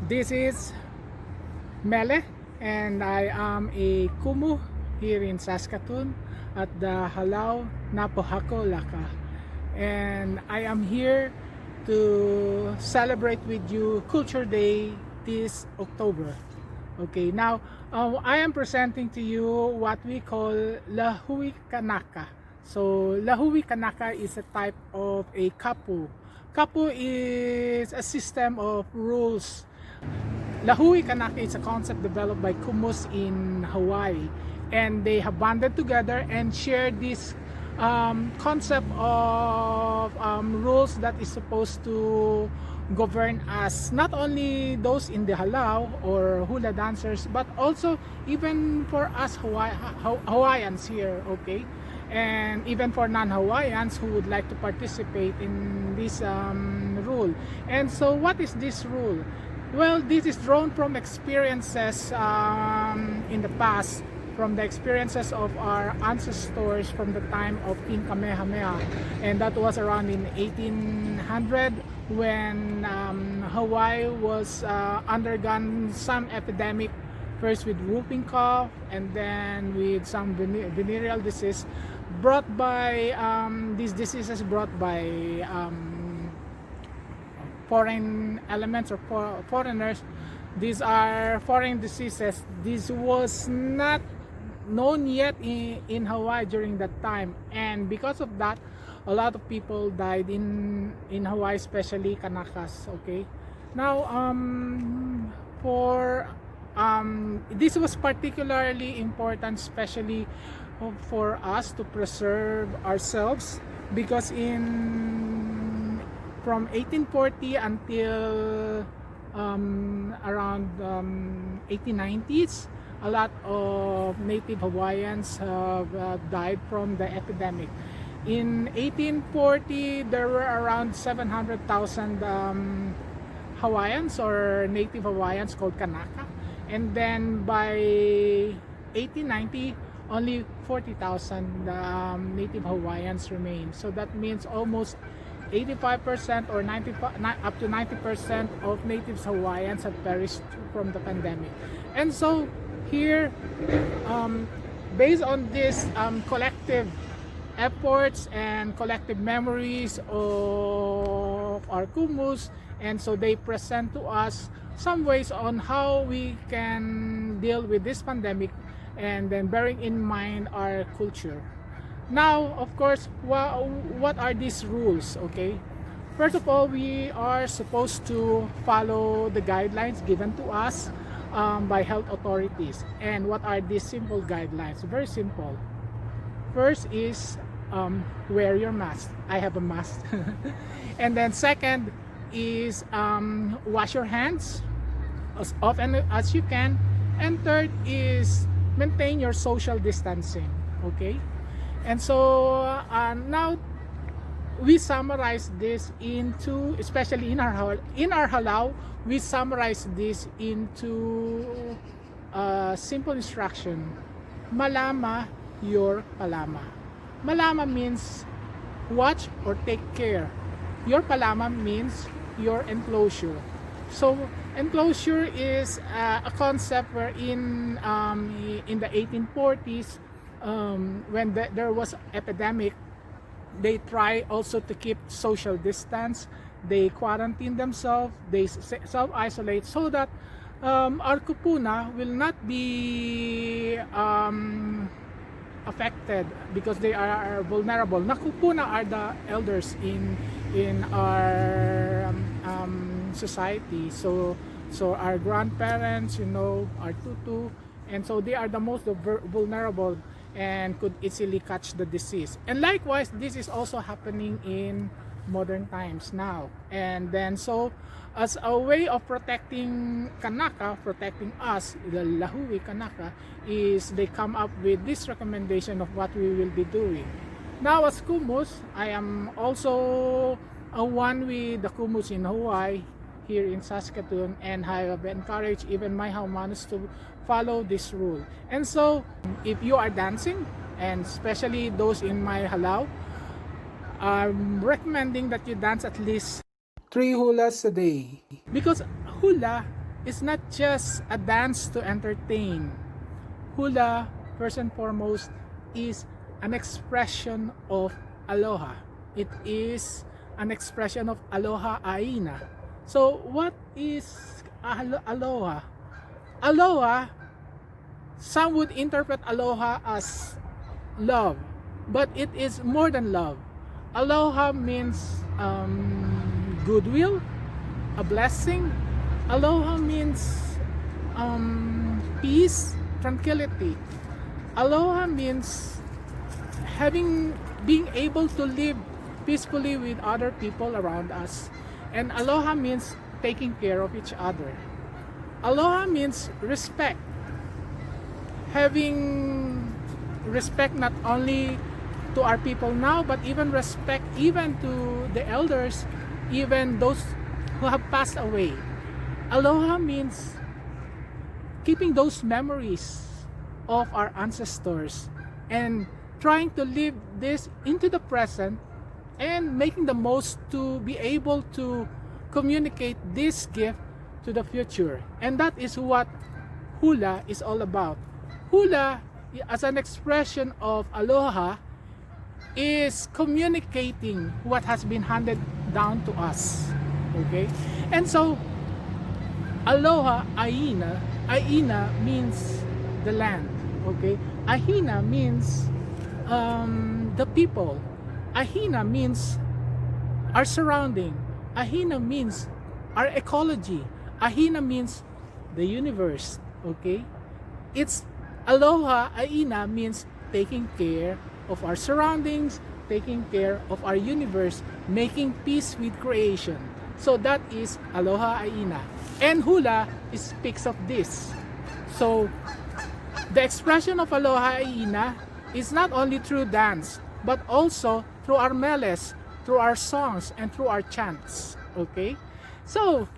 This is Mele, and I am a kumu here in Saskatoon at the Halau Napohako Laka. And I am here to celebrate with you Culture Day this October. Okay, now I am presenting to you what we call Lahui Kanaka. So Lahui Kanaka is a type of a kapu. Kapu is a system of rules. Lahui Kanaka is a concept developed by Kumus in Hawaii, and they have banded together and shared this concept of rules that is supposed to govern us, not only those in the halau or hula dancers, but also even for us Hawaiians here, okay, and even for non-Hawaiians who would like to participate in this rule. And so what is this rule? Well, this is drawn from experiences in the past, from the experiences of our ancestors from the time of King Kamehameha, and that was around in 1800 when Hawaii was undergone some epidemic, first with whooping cough and then with some venereal disease brought by these diseases brought by foreign elements or foreigners. These are foreign diseases. This was not known yet in Hawaii during that time, and because of that a lot of people died in Hawaii, especially Kanakas. Okay, now for this was particularly important, especially for us to preserve ourselves, because in from 1840 until around 1890s, a lot of native Hawaiians have died from the epidemic. In 1840, there were around 700,000 Hawaiians or native Hawaiians called Kanaka, and then by 1890, only 40,000 native Hawaiians remain. So that means almost 85% or 95, up to 90% of native Hawaiians have perished from the pandemic. And so here, based on this collective efforts and collective memories of our kumus, and so they present to us some ways on how we can deal with this pandemic, and then bearing in mind our culture. Now, of course, what are these rules? Okay, first of all, we are supposed to follow the guidelines given to us by health authorities. And what are these simple guidelines? Very simple. First is wear your mask. I have a mask. And then second is wash your hands as often as you can. And third is maintain your social distancing. Okay. And so now we summarize this into, especially in our halau, we summarize this into simple instruction: malama your palama. Malama means watch or take care. Your palama means your enclosure. So enclosure is a concept wherein in the 1840s, when there was epidemic, they try also to keep social distance. They quarantine themselves, they self-isolate, so that our kupuna will not be affected, because they are vulnerable. Na kupuna are the elders in our society. So our grandparents, our tutu, and so they are the most vulnerable and could easily catch the disease. And likewise, this is also happening in modern times now. And then so as a way of protecting Kanaka, protecting us, the Lahui Kanaka, is they come up with this recommendation of what we will be doing. Now as kumus, I am also one with the kumus in Hawaii here in Saskatoon, and I have encouraged even my Haumanos to follow this rule. And so if you are dancing, and especially those in my halau, I'm recommending that you dance at least 3 hulas a day, because hula is not just a dance to entertain. Hula, first and foremost, is an expression of aloha. It is an expression of aloha aina. So what is aloha? Aloha, some would interpret aloha as love, but it is more than love. Aloha means goodwill, a blessing. Aloha means peace, tranquility. Aloha means being able to live peacefully with other people around us. And aloha means taking care of each other. Aloha means respect. Having respect not only to our people now, but even respect even to the elders, even those who have passed away. Aloha means keeping those memories of our ancestors and trying to live this into the present and making the most to be able to communicate this gift to the future. And that is what hula is all about. Hula, as an expression of aloha, is communicating what has been handed down to us. Okay? And so, aloha aina, aina means the land. Okay? Ahina means the people. Ahina means our surrounding. Ahina means our ecology. Ahina means the universe. Okay? It's aloha aina means taking care of our surroundings, taking care of our universe, making peace with creation. So that is aloha aina. And hula speaks of this. So the expression of aloha aina is not only through dance, but also through our meles, through our songs, and through our chants. Okay? So,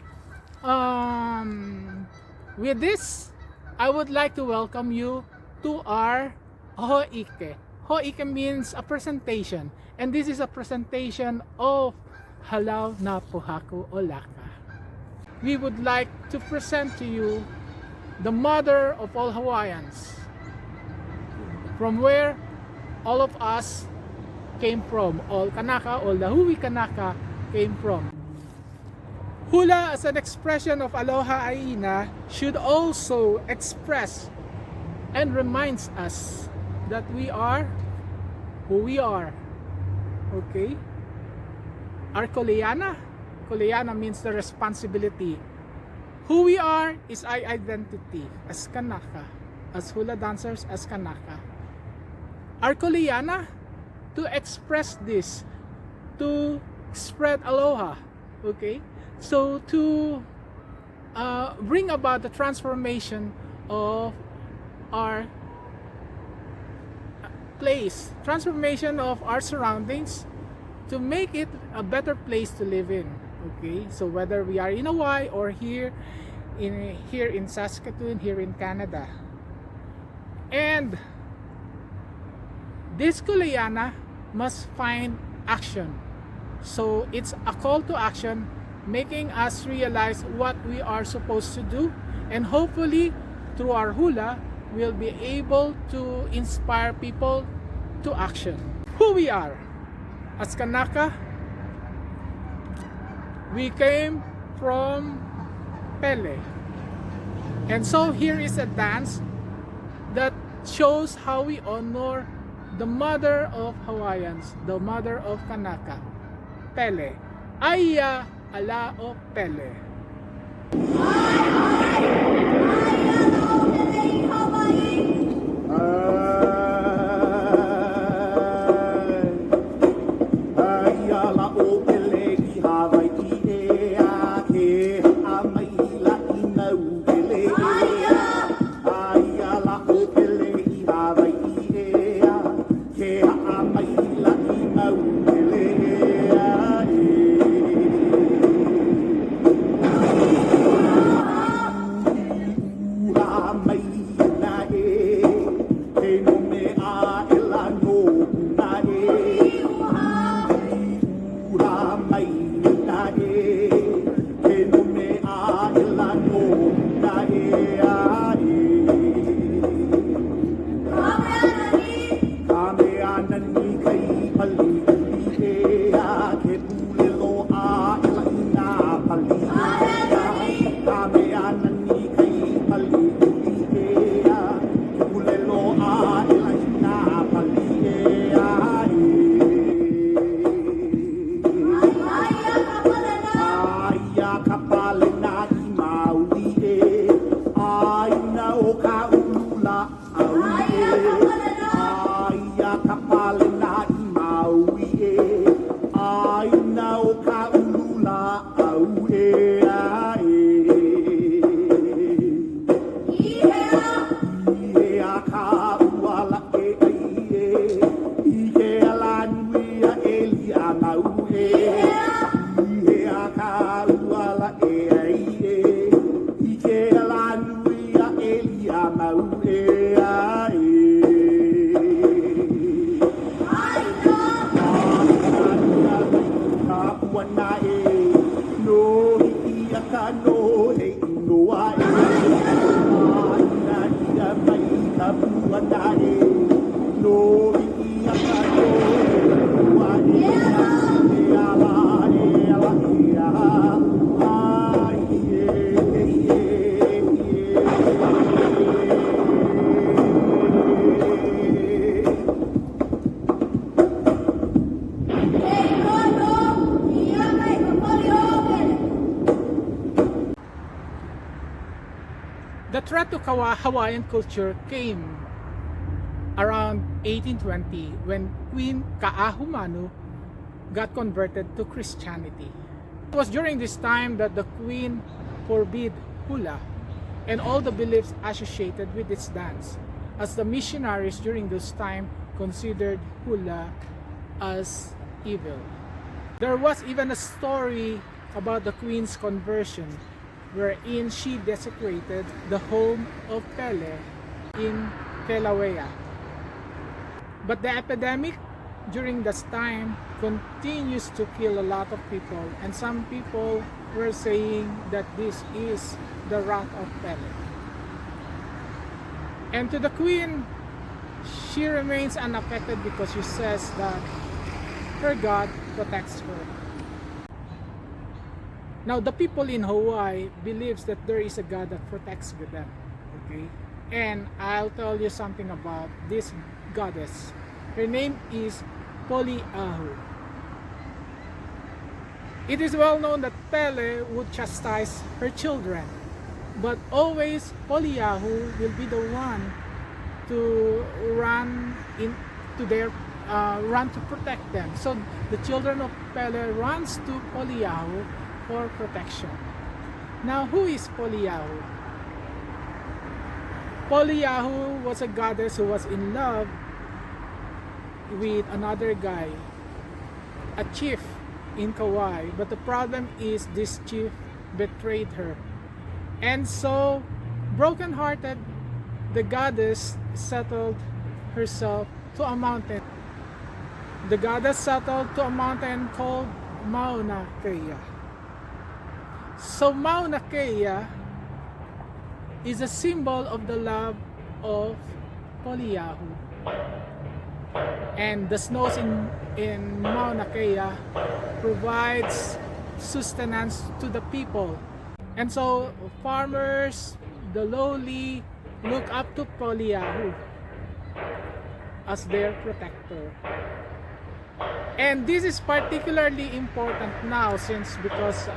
with this, I would like to welcome you to our ho'ike. Ho'ike means a presentation, and this is a presentation of Halau na Pohaku o Laka. We would like to present to you the mother of all Hawaiians, from where all of us came from, all Kanaka, all Lahui Kanaka came from. Hula as an expression of aloha aina should also express and reminds us that we are who we are. Okay? Our Koleana. Koleana means the responsibility. Who we are is our identity as Kanaka, as hula dancers, as Kanaka. Our Koleana, to express this, to spread aloha. Okay? So to bring about the transformation of our place, transformation of our surroundings, to make it a better place to live in. Okay, so whether we are in Hawaii or here in Saskatoon, here in Canada, and this Kuleana must find action. So it's a call to action, making us realize what we are supposed to do, and hopefully through our hula we'll be able to inspire people to action. Who we are as Kanaka, we came from Pele, and so here is a dance that shows how we honor the mother of Hawaiians, the mother of Kanaka, Pele. Aya ala o Pele. The threat to Hawaiian culture came around 1820 when Queen Kaahumanu got converted to Christianity. It was during this time that the Queen forbid hula and all the beliefs associated with this dance, as the missionaries during this time considered hula as evil. There was even a story about the Queen's conversion, wherein she desecrated the home of Pele in Kilauea. But the epidemic during this time continues to kill a lot of people, and some people were saying that this is the wrath of Pele. And to the Queen, she remains unaffected because she says that her God protects her. Now, the people in Hawaii believes that there is a God that protects them, okay? And I'll tell you something about this goddess. Her name is Poliahu. It is well known that Pele would chastise her children, but always Poliahu will be the one to run to protect them. So the children of Pele runs to Poliahu for protection. Now, who is Poliahu? Poliahu was a goddess who was in love with another guy, a chief in Kauai, but the problem is this chief betrayed her. And so, broken-hearted, the goddess settled herself to a mountain. The goddess settled to a mountain called Mauna Kea. So Mauna Kea is a symbol of the love of Poliahu. And the snows in Mauna Kea provides sustenance to the people. And so farmers, the lowly, look up to Poliahu as their protector. And this is particularly important now because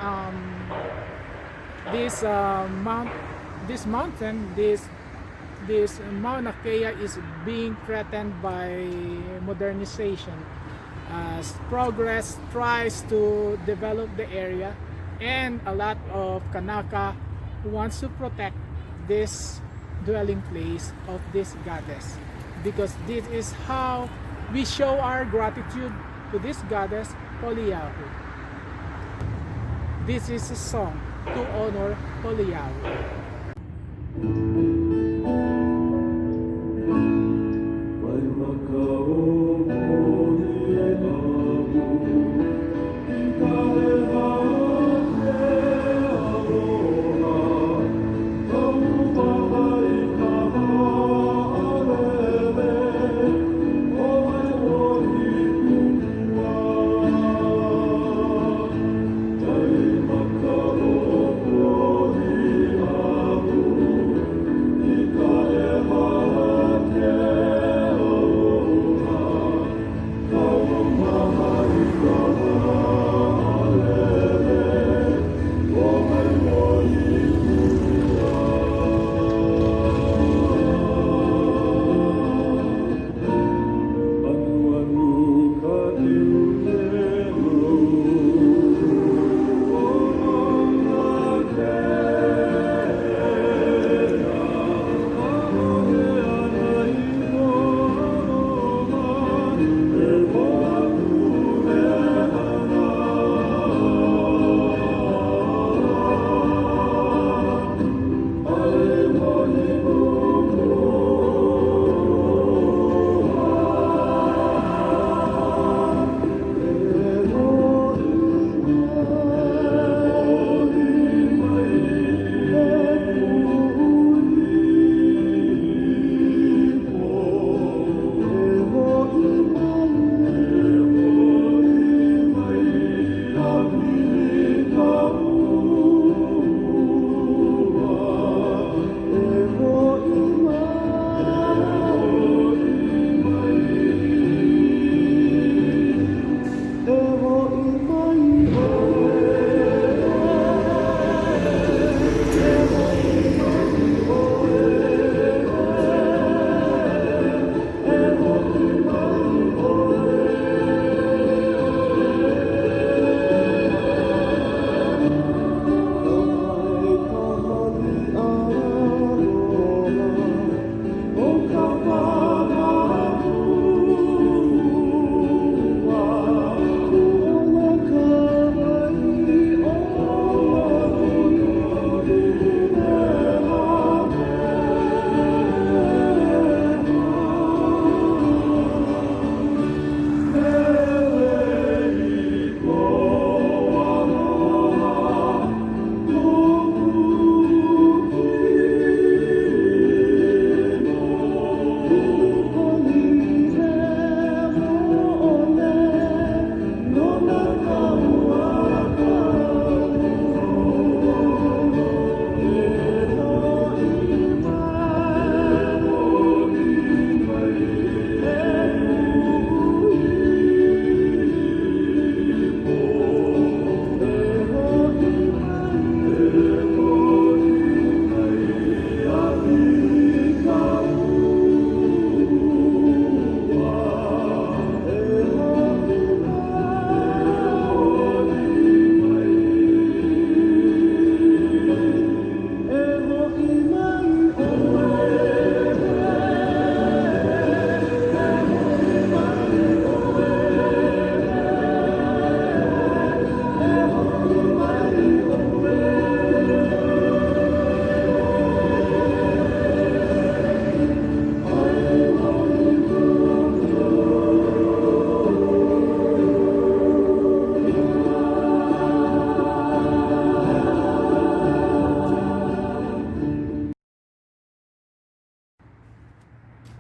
this Mauna Kea is being threatened by modernization as progress tries to develop the area, and a lot of Kanaka wants to protect this dwelling place of this goddess, because this is how we show our gratitude to this goddess Poliahu. This is a song to honor Poliahu.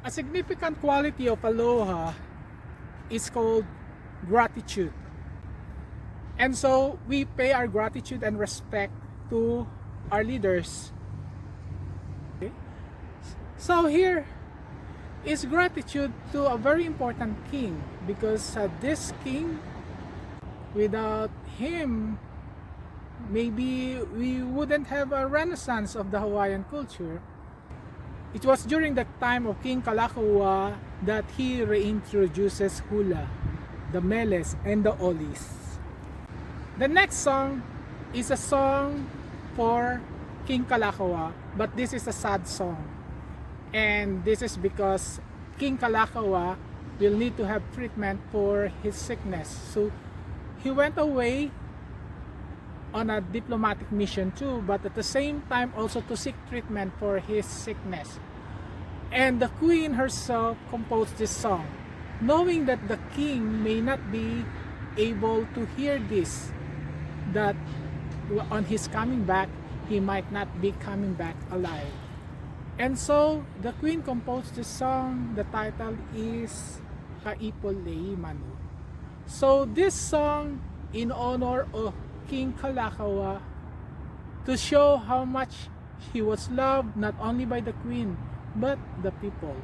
A significant quality of aloha is called gratitude. And so we pay our gratitude and respect to our leaders. Okay? So here is gratitude to a very important king, because this king, without him, maybe we wouldn't have a renaissance of the Hawaiian culture. It was during the time of King Kanaka that he reintroduces hula, the meles, and the olis. The next song is a song for King Kanaka, but this is a sad song. And this is because King Kanaka will need to have treatment for his sickness. So he went away on a diplomatic mission too, but at the same time also to seek treatment for his sickness. And the queen herself composed this song, knowing that the king may not be able to hear this, that on his coming back, he might not be coming back alive. And so the queen composed this song. The title is Kaipolei Manu. So this song in honor of King Kanaka, to show how much he was loved not only by the queen but the people.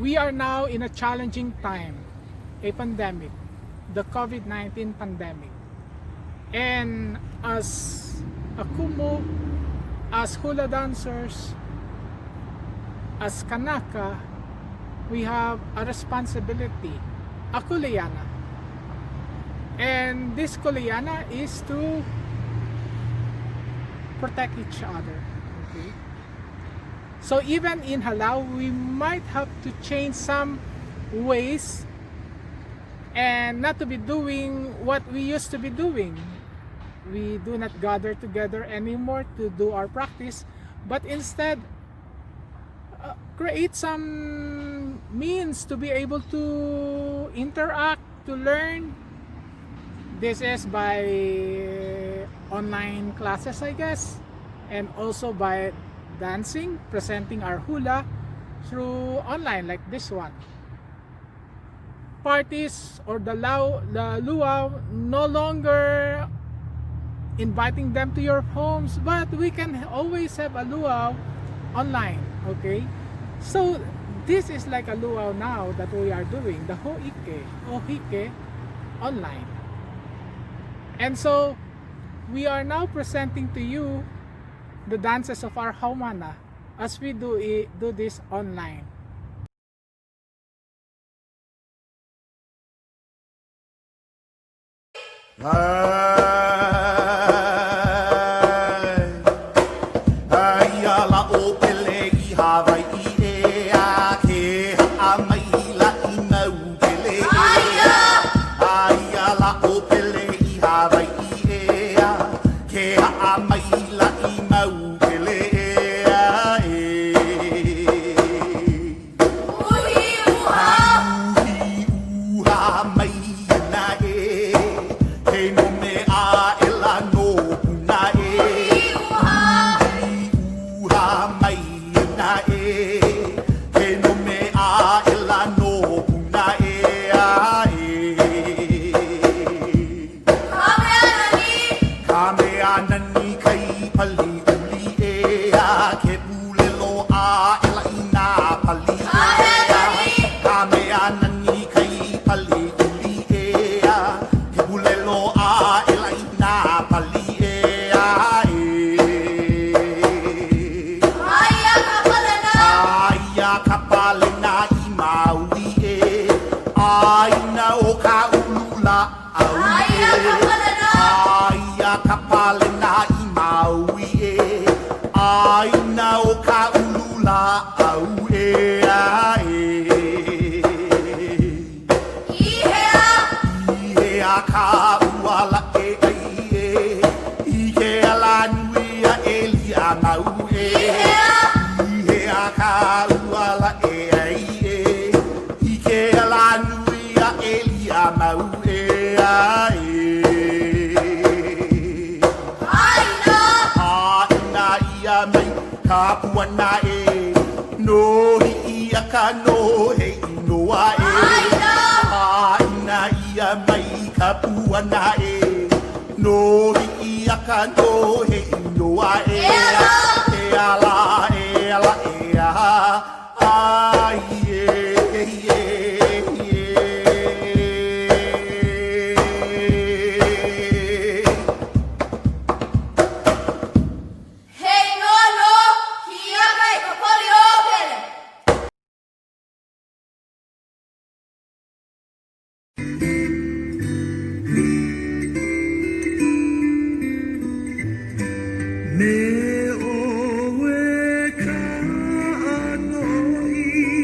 we are now in a challenging time, a pandemic, the COVID-19 pandemic. And as a kumu, as hula dancers, as Kanaka, we have a responsibility, a kuleana. And this kuleana is to protect each other. Okay? So even in halau, we might have to change some ways and not to be doing what we used to be doing. We do not gather together anymore to do our practice, but instead create some means to be able to interact, to learn. This is by online classes, I guess, and also by dancing, presenting our hula through online like this one. Parties or the luau, no longer inviting them to your homes, but we can always have a luau online. Okay, so this is like a luau now that we are doing, the ohike online. And so we are now presenting to you the dances of our haumana as we do this online. Me o we ka anoi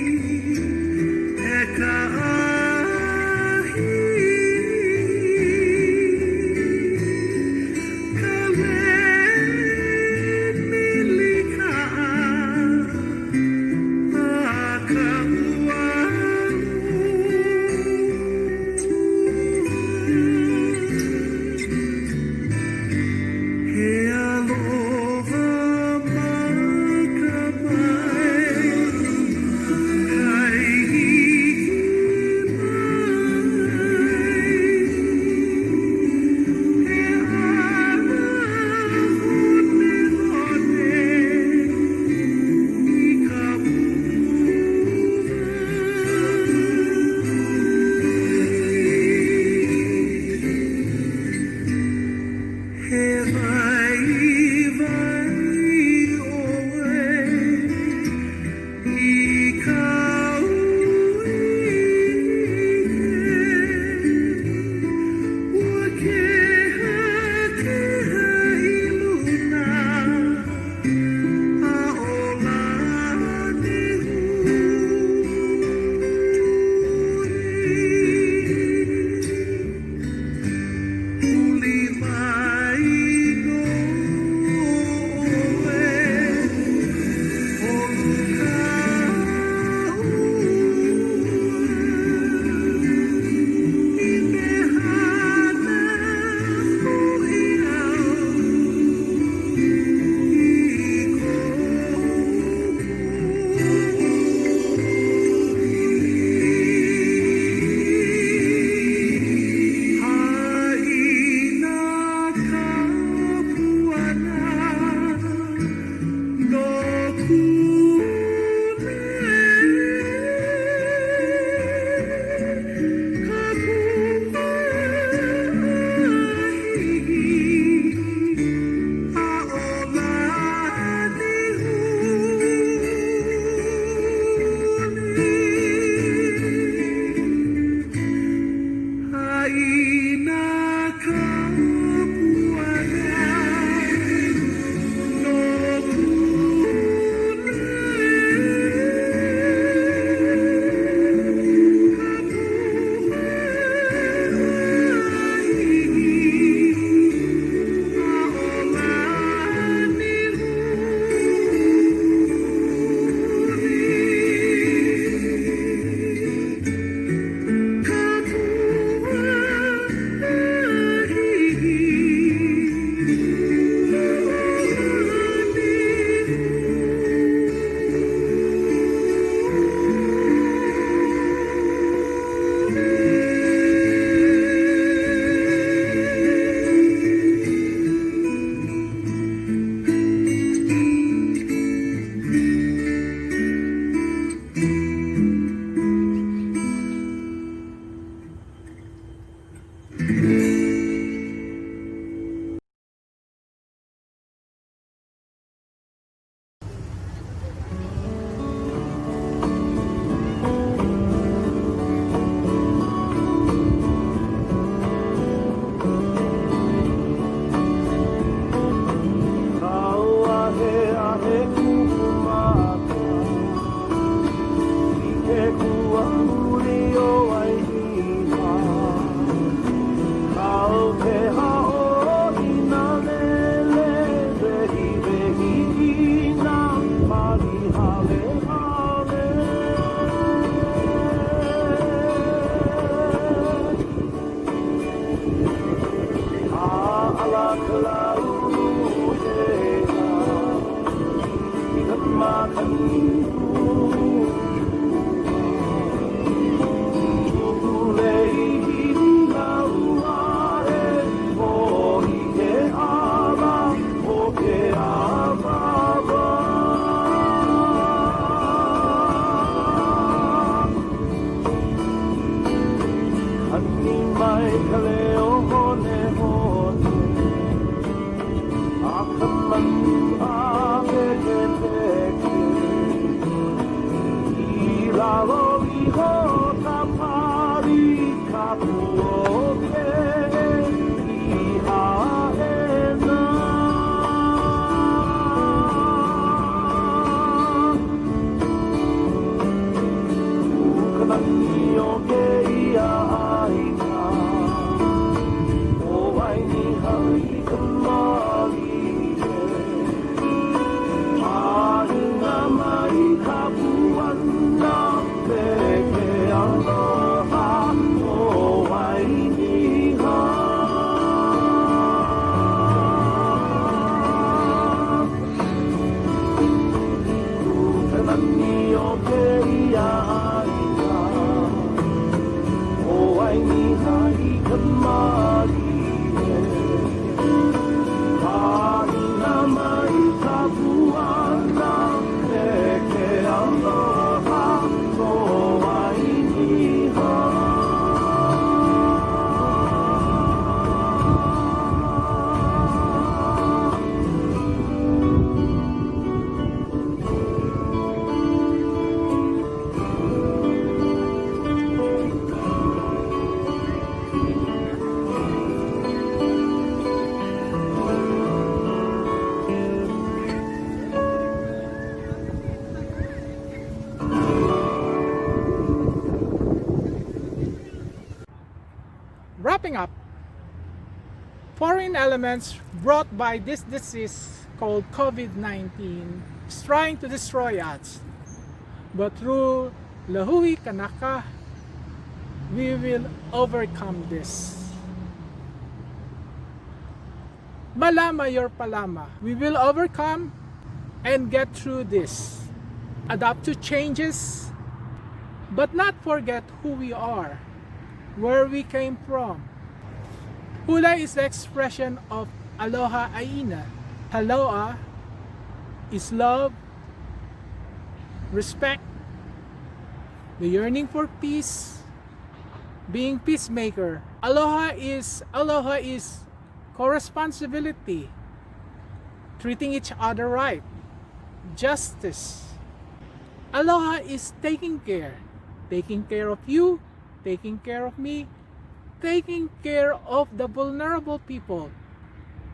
popping up. Foreign elements brought by this disease called COVID-19 is trying to destroy us. But through Lahui, Kanaka, we will overcome this. Malama yor palama. We will overcome and get through this. Adapt to changes, but not forget who we are, where we came from. Hula is the expression of Aloha Aina. Aloha is love, respect, the yearning for peace, being peacemaker. Aloha is co-responsibility, treating each other right, justice. Aloha is taking care of you, taking care of me, taking care of the vulnerable people,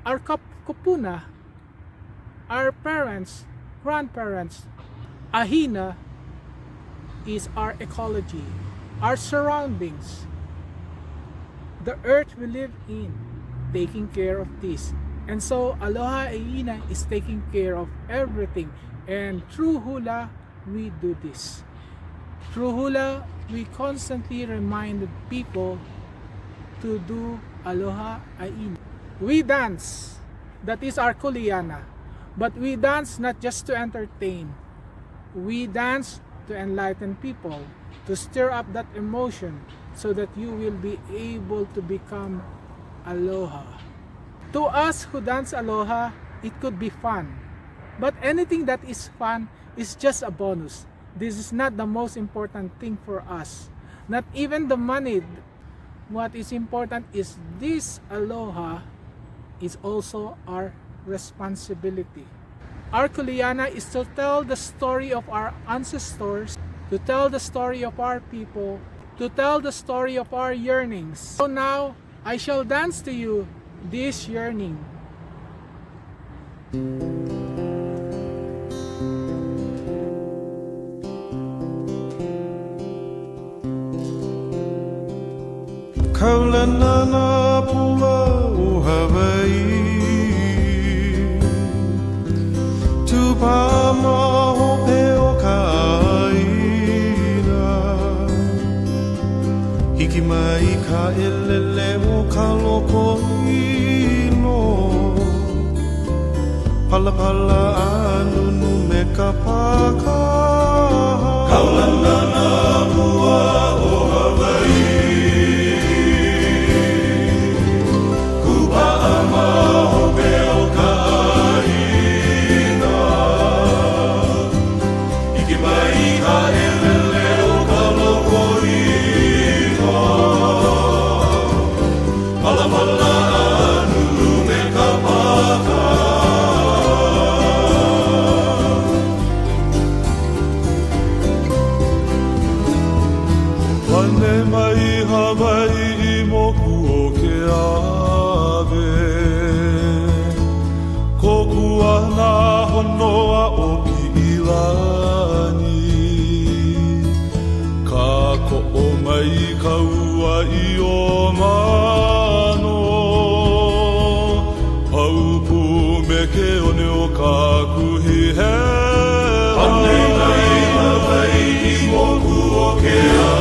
our kupuna, our parents, grandparents. Ahina is our ecology, our surroundings, the earth we live in, taking care of this. And so Aloha Ahina is taking care of everything. And through hula, we do this. Through hula, we constantly remind people to do Aloha Aina. We dance, that is our kuleana. But we dance not just to entertain. We dance to enlighten people, to stir up that emotion so that you will be able to become Aloha. To us who dance Aloha, it could be fun. But anything that is fun is just a bonus. This is not the most important thing for us. Not even the money. What is important is this Aloha is also our responsibility. Our kuleana is to tell the story of our ancestors, to tell the story of our people, to tell the story of our yearnings. So now, I shall dance to you this yearning. Kaulana pua o Hawaii Tupama hope o kaina Hiki mai ka elele o ka loko ino Pala pala anunu me ka paka Kaulana pua o Hawaii Pane mai Hawaii moku o ke ave Kokua na honoa o ki ilani Ka ko'o mai ka ua I o mano Paupu me ke one o ka kuhi hea Pane mai Hawaii moku o ke ave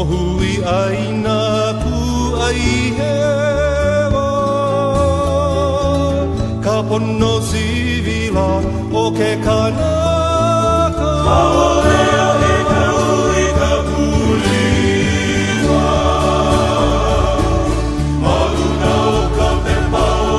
Hui aina pu ai hewa Ka pono sivila o ke Kanaka Maolea e ka hui ka pulima Maluna o ka pepa o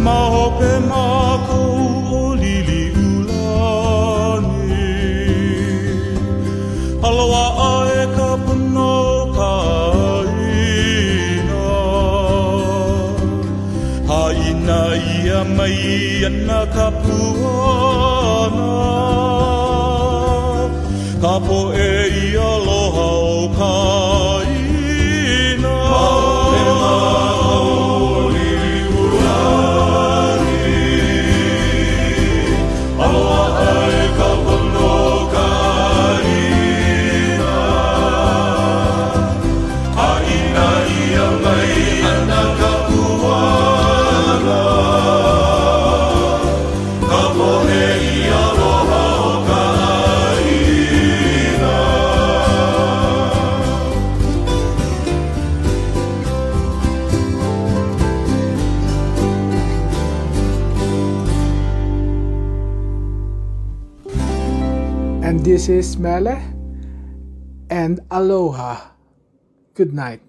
Mahope mākou o lili ulani Aloha ae ka puno ka ina Haina ia mai ana ka puana Ka poe I aloha o ka ina Mahope mākou o lili ulani Aloha ae ka puno ka ina Haina ia mai ana ka puana Ka pohe I aloha o ka ina And this is Mele and Aloha. Good night.